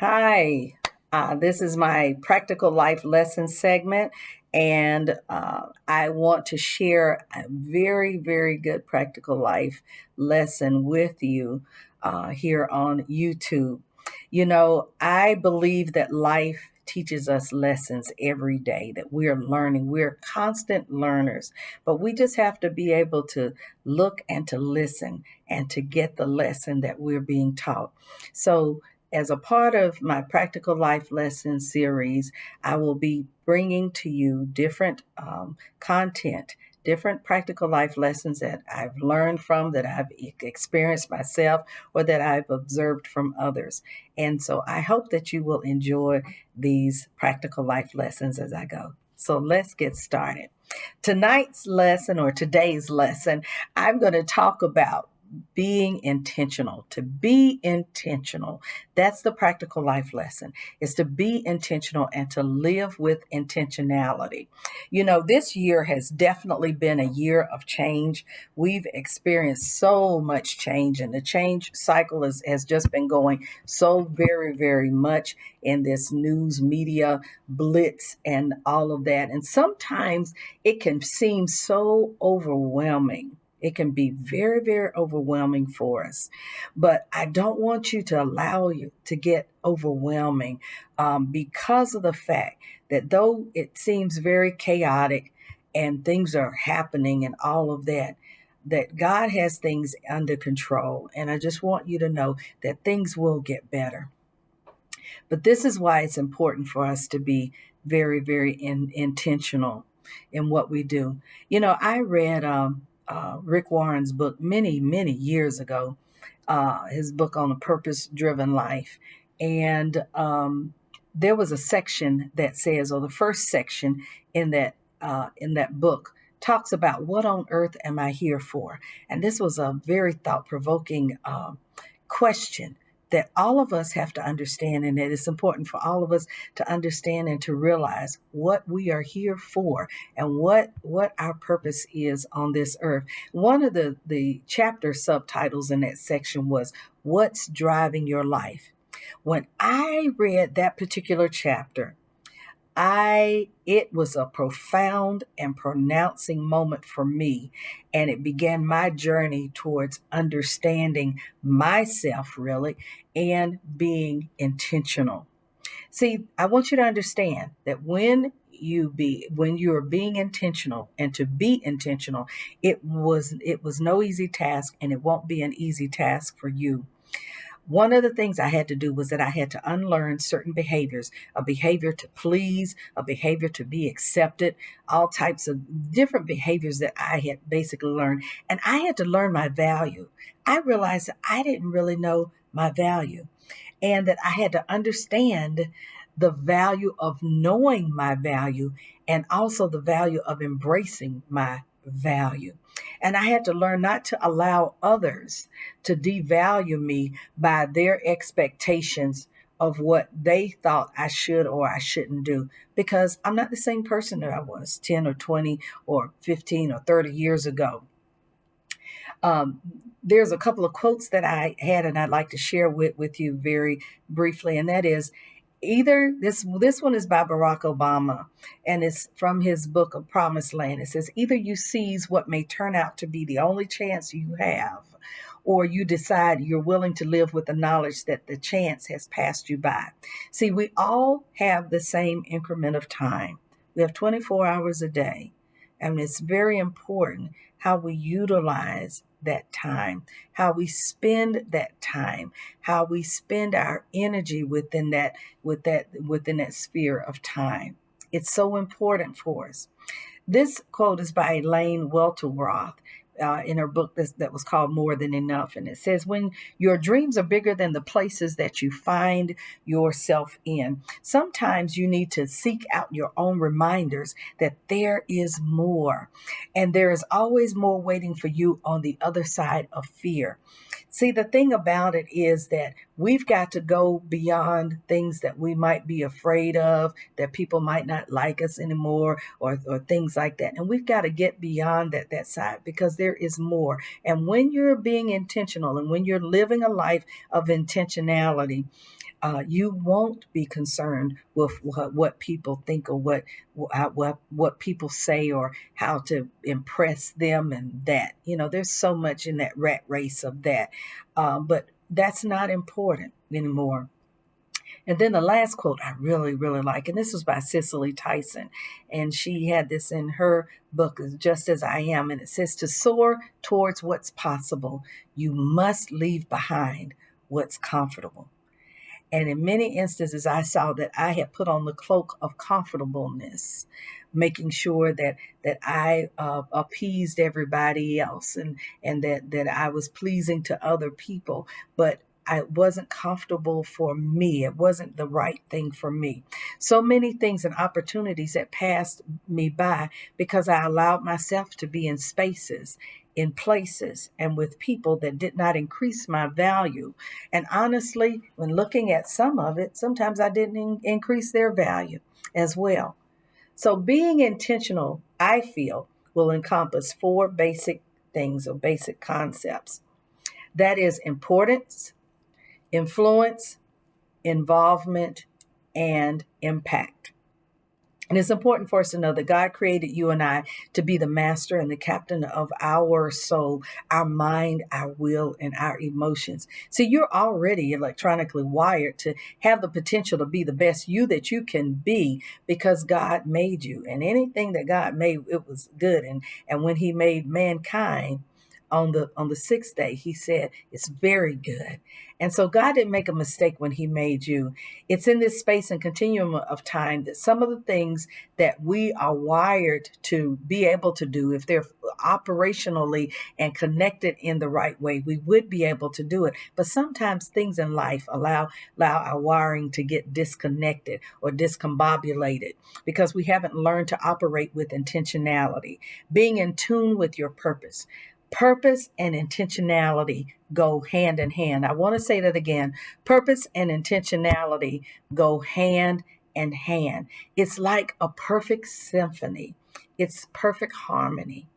Hi, this is my practical life lesson segment, and I want to share a very, very good practical life lesson with you here on YouTube. I believe that life teaches us lessons every day, that we are learning. We're constant learners, but we just have to be able to look and to listen and to get the lesson that we're being taught. So, as a part of my practical life lesson series, I will be bringing to you different content, different practical life lessons that I've learned from, that I've experienced myself, or that I've observed from others. And so I hope that you will enjoy these practical life lessons as I go. So let's get started. Tonight's lesson, or today's lesson, I'm going to talk about being intentional. To be intentional, that's the practical life lesson, is to be intentional and to live with intentionality. This year has definitely been a year of change. We've experienced so much change, and the change cycle has just been going so very, very much in this news media blitz and all of that. And sometimes it can seem so overwhelming. It can be very, very overwhelming for us. But I don't want you to allow you to get overwhelming because of the fact that though it seems very chaotic and things are happening and all of that, that God has things under control. And I just want you to know that things will get better. But this is why it's important for us to be very, very intentional in what we do. I read Rick Warren's book many, many years ago, his book on a purpose driven life. And there was a section that says, or the first section in that book, talks about what on earth am I here for? And this was a very thought provoking question that all of us have to understand, and that it's important for all of us to understand and to realize what we are here for and what our purpose is on this earth. One of the chapter subtitles in that section was "What's Driving Your Life?" When I read that particular chapter, it was a profound and pronouncing moment for me, and it began my journey towards understanding myself, really, and being intentional. See, I want you to understand that when you are being intentional, and to be intentional, it was no easy task, and it won't be an easy task for you. One of the things I had to do was that I had to unlearn certain behaviors, a behavior to please, a behavior to be accepted, all types of different behaviors that I had basically learned. And I had to learn my value. I realized that I didn't really know my value, and that I had to understand the value of knowing my value, and also the value of embracing my value. And I had to learn not to allow others to devalue me by their expectations of what they thought I should or I shouldn't do, because I'm not the same person that I was 10 or 20 or 15 or 30 years ago. Um, there's a couple of quotes that I had and I'd like to share with you very briefly, and that is either this one is by Barack Obama, and it's from his book of Promised Land. It says, either you seize what may turn out to be the only chance you have, or you decide you're willing to live with the knowledge that the chance has passed you by. See, we all have the same increment of time. We have 24 hours a day, and it's very important how we utilize that time, how we spend that time, how we spend our energy within that sphere of time. It's so important for us. This quote is by Elaine Welteroth. In her book that was called More Than Enough. And it says, when your dreams are bigger than the places that you find yourself in, sometimes you need to seek out your own reminders that there is more. And there is always more waiting for you on the other side of fear. See, the thing about it is that we've got to go beyond things that we might be afraid of, that people might not like us anymore, or things like that. And we've got to get beyond that side, because there is more. And when you're being intentional and when you're living a life of intentionality, you won't be concerned with what people think, or what people say, or how to impress them, and that, there's so much in that rat race of that, but that's not important anymore. And then the last quote I really, really like, and this was by Cicely Tyson, and she had this in her book, Just As I Am, and it says, "To soar towards what's possible, you must leave behind what's comfortable." And in many instances, I saw that I had put on the cloak of comfortableness, making sure that I appeased everybody else, and that I was pleasing to other people, but I wasn't comfortable for me. It wasn't the right thing for me. So many things and opportunities that passed me by because I allowed myself to be in spaces, in places, and with people that did not increase my value. And honestly, when looking at some of it, sometimes I didn't increase their value as well. So being intentional, I feel, will encompass four basic things, or basic concepts. That is importance, influence, involvement, and impact. And it's important for us to know that God created you and I to be the master and the captain of our soul, our mind, our will, and our emotions. See, you're already electronically wired to have the potential to be the best you that you can be, because God made you. And anything that God made, it was good. And when he made mankind, on the sixth day, he said it's very good. And so God didn't make a mistake when he made you. It's in this space and continuum of time that some of the things that we are wired to be able to do, if they're operationally and connected in the right way, we would be able to do it. But sometimes things in life allow our wiring to get disconnected or discombobulated, because we haven't learned to operate with intentionality, being in tune with your purpose. Purpose and intentionality go hand in hand. I want to say that again. Purpose and intentionality go hand in hand. It's like a perfect symphony. It's perfect harmony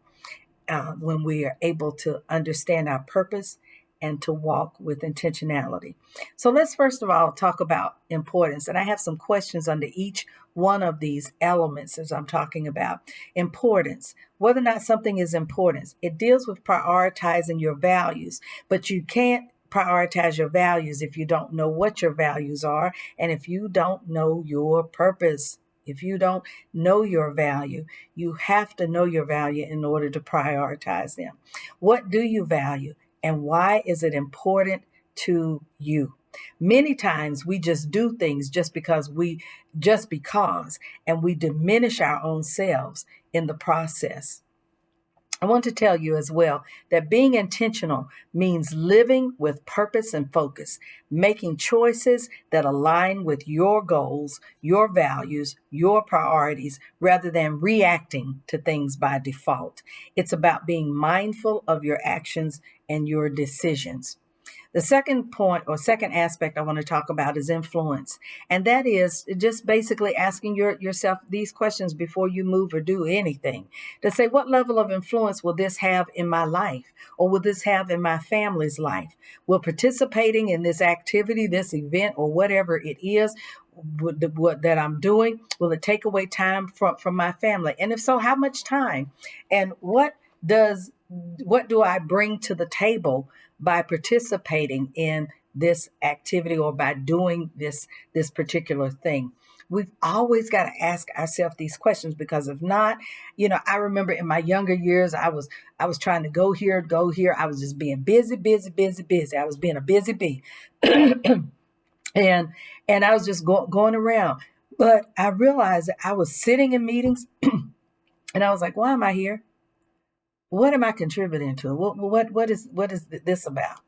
when we are able to understand our purpose and to walk with intentionality. So let's first of all talk about importance. And I have some questions under each one of these elements as I'm talking about. Importance, whether or not something is important, it deals with prioritizing your values, but you can't prioritize your values if you don't know what your values are, and if you don't know your purpose. If you don't know your value, you have to know your value in order to prioritize them. What do you value, and why is it important to you? Many times we just do things just because, and we diminish our own selves in the process. I want to tell you as well that being intentional means living with purpose and focus, making choices that align with your goals, your values, your priorities, rather than reacting to things by default. It's about being mindful of your actions and your decisions. The second point, or second aspect I want to talk about, is influence. And that is just basically asking yourself these questions before you move or do anything. To say, what level of influence will this have in my life? Or will this have in my family's life? Will participating in this activity, this event, or whatever it is, what that I'm doing, will it take away time from my family? And if so, how much time? And what do I bring to the table by participating in this activity, or by doing this particular thing? We've always got to ask ourselves these questions, because if not, I remember in my younger years, I was trying to go here. I was just being busy, busy, busy, busy. I was being a busy bee. and and I was just going around. But I realized that I was sitting in meetings and I was like, why am I here? What am I contributing to? What is this about?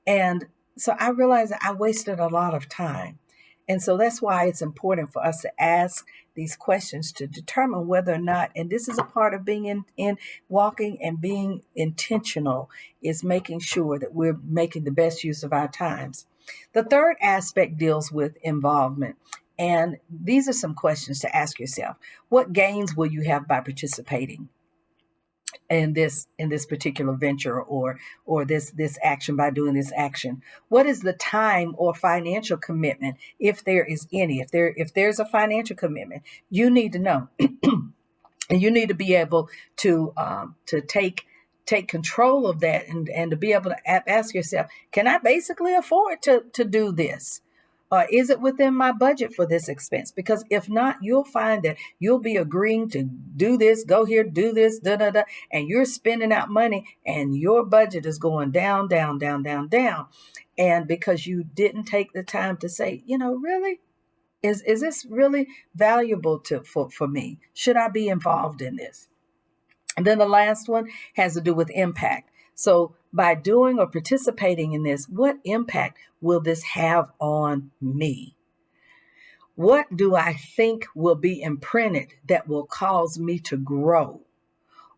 And so I realized that I wasted a lot of time. And so that's why it's important for us to ask these questions to determine whether or not, and this is a part of being in walking and being intentional, is making sure that we're making the best use of our times. The third aspect deals with involvement. And these are some questions to ask yourself. What gains will you have by participating in this particular venture, or this action, by doing this action? What is the time or financial commitment, if there is any? If there's a financial commitment, you need to know. And you need to be able to take control of that, and to be able to ask yourself, can I basically afford to do this? Is it within my budget for this expense? Because if not, you'll find that you'll be agreeing to do this, go here, do this, da da da, and you're spending out money, and your budget is going down, down, down, down, down. And because you didn't take the time to say, really, is this really valuable for me? Should I be involved in this? And then the last one has to do with impact. So by doing or participating in this, what impact will this have on me? What do I think will be imprinted that will cause me to grow,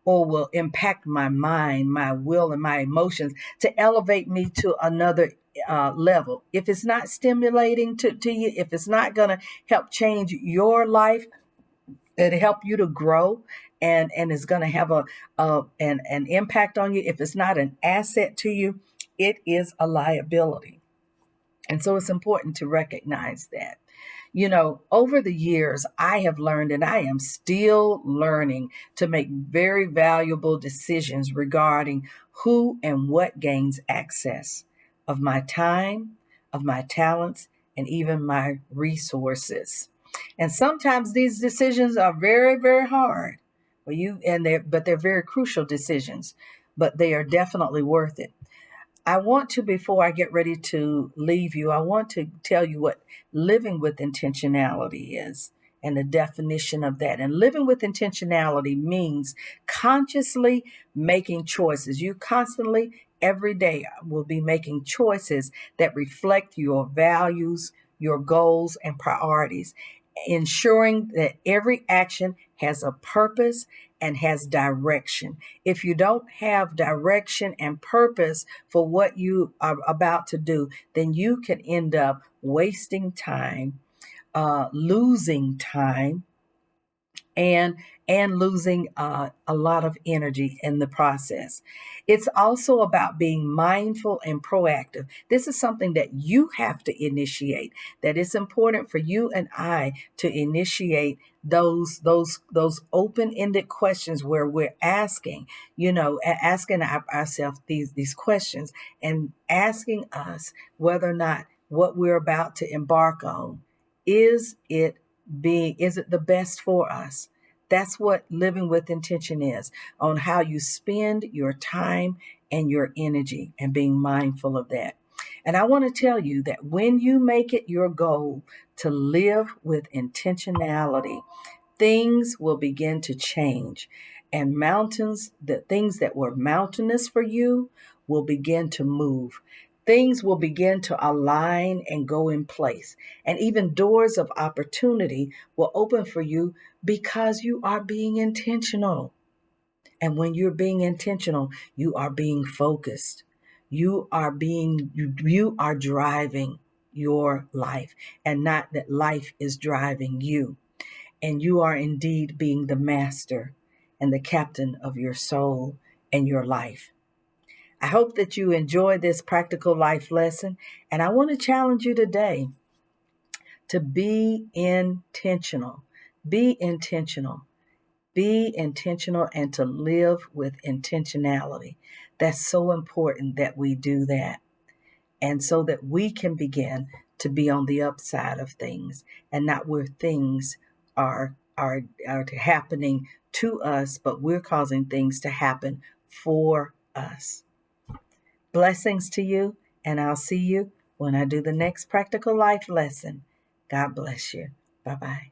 or will impact my mind, my will, and my emotions to elevate me to another level? If it's not stimulating to you, if it's not going to help change your life, it help you to grow, and is going to have an impact on you, if it's not an asset to you, it is a liability. And so it's important to recognize that. Over the years, I have learned, and I am still learning, to make very valuable decisions regarding who and what gains access of my time, of my talents, and even my resources. And sometimes these decisions are very, very hard for you, but they're very crucial decisions, but they are definitely worth it. I want to, before I get ready to leave you, I want to tell you what living with intentionality is, and the definition of that. And living with intentionality means consciously making choices. You constantly, every day, will be making choices that reflect your values, your goals, and priorities, ensuring that every action has a purpose and has direction. If you don't have direction and purpose for what you are about to do, then you can end up wasting time, losing time, and losing a lot of energy in the process. It's also about being mindful and proactive. This is something that you have to initiate. That it's important for you and I to initiate those open-ended questions, where we're asking, asking ourselves these questions, and asking us whether or not what we're about to embark on, is it the best for us? That's what living with intention is, on how you spend your time and your energy, and being mindful of that. And I want to tell you that when you make it your goal to live with intentionality, things will begin to change. And the things that were mountainous for you, will begin to move. Things will begin to align and go in place. And even doors of opportunity will open for you, because you are being intentional. And when you're being intentional, you are being focused. You are driving your life, and not that life is driving you. And you are indeed being the master and the captain of your soul and your life. I hope that you enjoy this practical life lesson. And I want to challenge you today to be intentional. Be intentional. Be intentional, and to live with intentionality. That's so important that we do that. And so that we can begin to be on the upside of things, and not where things are happening to us, but we're causing things to happen for us. Blessings to you, and I'll see you when I do the next practical life lesson. God bless you. Bye-bye.